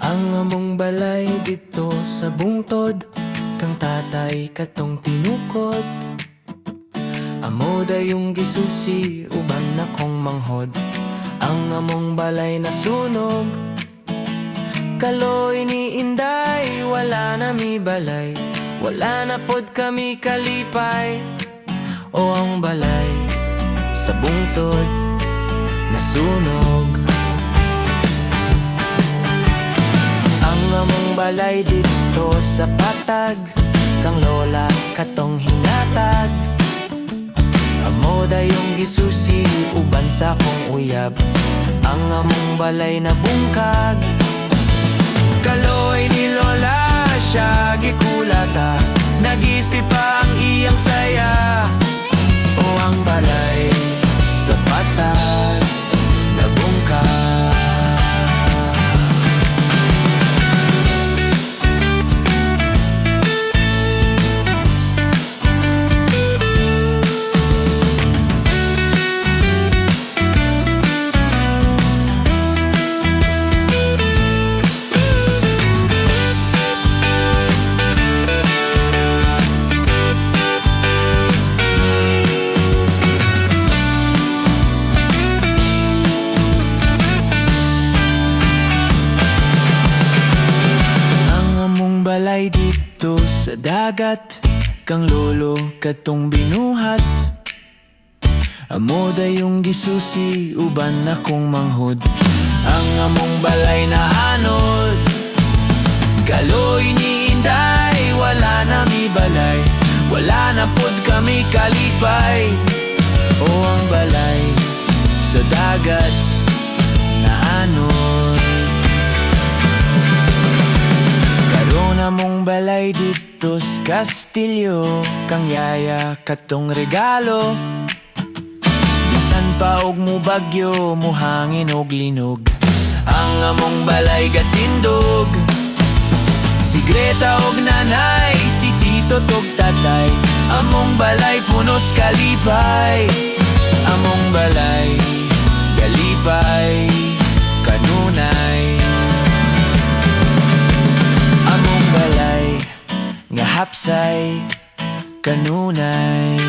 Ang among balay dito sa bungtod, kang tatay katong tinukod. Amo dayong gisusi uban akong manghod. Ang among balay nasunog, kaloy ni Inday, wala na mi balay. Wala na pod kami kalipay. O ang balay sa bungtod nasunog. Ang among balay dito sa patag, kang lola katong hinatag. Amo dayong gisusi uban sa kong uyab. Ang among balay na bungkag, kaloy ni lola siya gikulata. Nag-isip pa ang iyang saya. O ang balay sa patag na bungkag. Balay dito sa dagat, kang lolo katong binuhat. Amo dayong gisusi uban akong manghod. Ang among balay na anod, kaloy ni Inday, wala na mi balay. Wala na pod kami kalipay. O ang balay sa dagat na anod. Karon among balay dito sa Kastilyo, kang yaya katong regalo. Bisan pa og mo bagyo, muhangin og linog. Ang among balay gatindog, si Greta og nanay, si tito tog tatay. Among balay punos kalipay. Among balay galipay kanunay. Among balay nga hapsay kanunay.